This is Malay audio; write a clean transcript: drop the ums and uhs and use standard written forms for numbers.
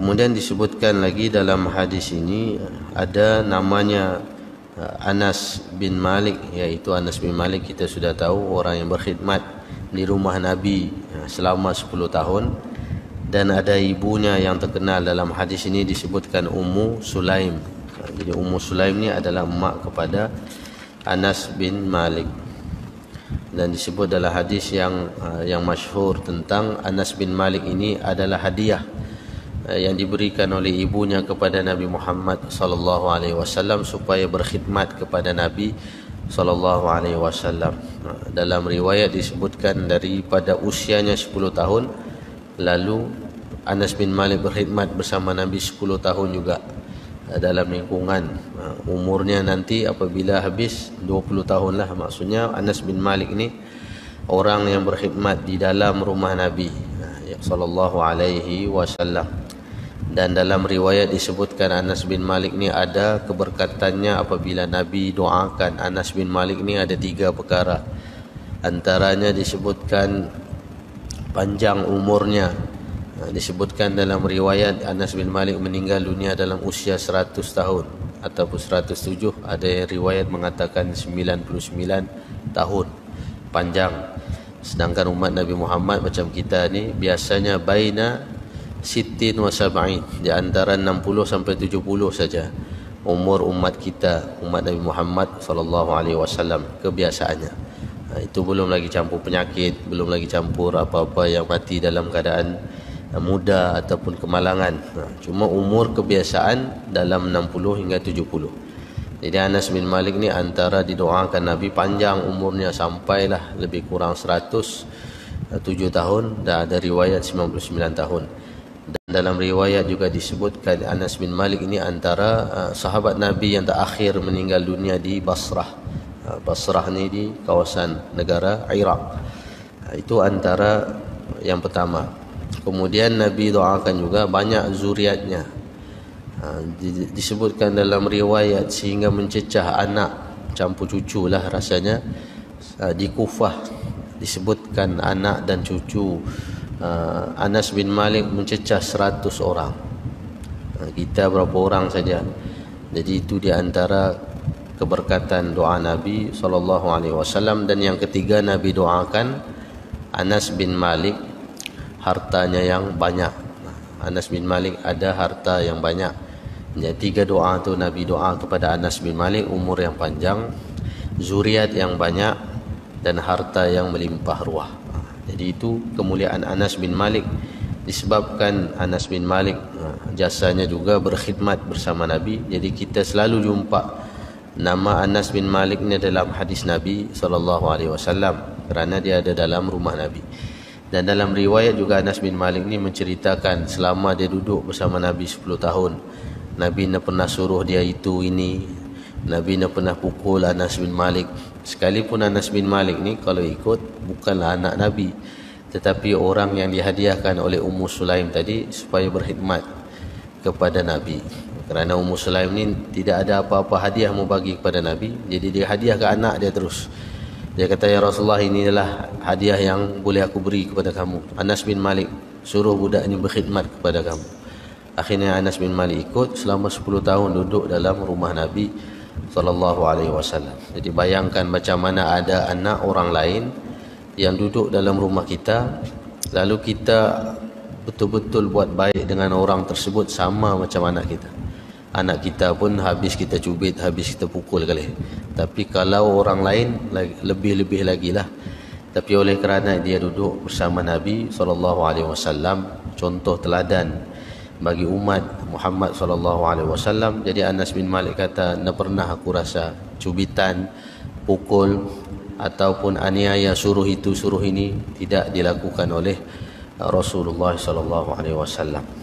Kemudian disebutkan lagi dalam hadis ini ada namanya Anas bin Malik, yaitu Anas bin Malik kita sudah tahu orang yang berkhidmat di rumah Nabi selama 10 tahun, dan ada ibunya yang terkenal dalam hadis ini disebutkan Ummu Sulaim. Jadi Ummu Sulaim ni adalah mak kepada Anas bin Malik, dan disebut dalam hadis yang masyhur tentang Anas bin Malik ini adalah hadiah yang diberikan oleh ibunya kepada Nabi Muhammad sallallahu alaihi wasallam supaya berkhidmat kepada Nabi sallallahu alaihi wasallam. Dalam riwayat disebutkan daripada usianya 10 tahun, lalu Anas bin Malik berkhidmat bersama Nabi 10 tahun juga dalam lingkungan umurnya nanti apabila habis 20 tahun lah. Maksudnya Anas bin Malik ni orang yang berkhidmat di dalam rumah Nabi sallallahu alaihi wasallam. Dan dalam riwayat disebutkan Anas bin Malik ni ada keberkatannya apabila Nabi doakan Anas bin Malik ni ada 3 perkara. Antaranya disebutkan panjang umurnya. Disebutkan dalam riwayat Anas bin Malik meninggal dunia dalam usia 100 tahun ataupun 107. Ada yang riwayat mengatakan 99 tahun panjang. Sedangkan umat Nabi Muhammad macam kita ni biasanya baina sittin wa sab'in, di antara 60 sampai 70 saja umur umat kita, umat Nabi Muhammad sallallahu alaihi wasallam kebiasaannya. Itu belum lagi campur penyakit, belum lagi campur apa-apa yang mati dalam keadaan muda ataupun kemalangan. Cuma umur kebiasaan dalam 60 hingga 70. Jadi Anas bin Malik ni antara didoakan Nabi panjang umurnya sampailah lebih kurang 107 tahun, dan ada riwayat 99 tahun. Dan dalam riwayat juga disebutkan Anas bin Malik ini antara sahabat Nabi yang terakhir meninggal dunia di Basrah. Basrah ni di kawasan negara Iraq. Itu antara yang pertama. Kemudian Nabi doakan juga banyak zuriatnya. Disebutkan dalam riwayat sehingga mencecah anak campur cucu lah rasanya. Di Kufah disebutkan anak dan cucu Anas bin Malik mencecah 100 orang. Kita berapa orang saja. Jadi itu di antara keberkatan doa Nabi sallallahu alaihi wasallam. Dan yang ketiga Nabi doakan Anas bin Malik hartanya yang banyak. Anas bin Malik ada harta yang banyak. Jadi 3 doa tu Nabi doa kepada Anas bin Malik, umur yang panjang, zuriat yang banyak, dan harta yang melimpah ruah. Jadi itu kemuliaan Anas bin Malik. Disebabkan Anas bin Malik jasanya juga berkhidmat bersama Nabi, jadi kita selalu jumpa nama Anas bin Malik ni dalam hadis Nabi sallallahu alaihi wasallam kerana dia ada dalam rumah Nabi. Dan dalam riwayat juga Anas bin Malik ni menceritakan selama dia duduk bersama Nabi 10 tahun, Nabi nak pernah suruh dia itu ini, Nabi nak pernah pukul Anas bin Malik. Sekalipun Anas bin Malik ni kalau ikut bukanlah anak Nabi, tetapi orang yang dihadiahkan oleh Ummu Sulaim tadi supaya berkhidmat kepada Nabi. Kerana Ummu Sulaim ni tidak ada apa-apa hadiah mau bagi kepada Nabi, jadi dia hadiah ke anak dia terus. Dia kata, ya Rasulullah, inilah hadiah yang boleh aku beri kepada kamu. Anas bin Malik suruh budak ini berkhidmat kepada kamu. Akhirnya Anas bin Malik ikut selama 10 tahun duduk dalam rumah Nabi sallallahu alaihi wasallam. Jadi bayangkan macam mana ada anak orang lain yang duduk dalam rumah kita, lalu kita betul-betul buat baik dengan orang tersebut sama macam anak kita. Anak kita pun habis kita cubit, habis kita pukul kali. Tapi kalau orang lain lebih-lebih lagi lah. Tapi oleh kerana dia duduk bersama Nabi SAW, contoh teladan bagi umat Muhammad SAW. Jadi Anas bin Malik kata, tak pernah aku rasa cubitan, pukul ataupun aniaya, suruh itu suruh ini tidak dilakukan oleh Rasulullah SAW.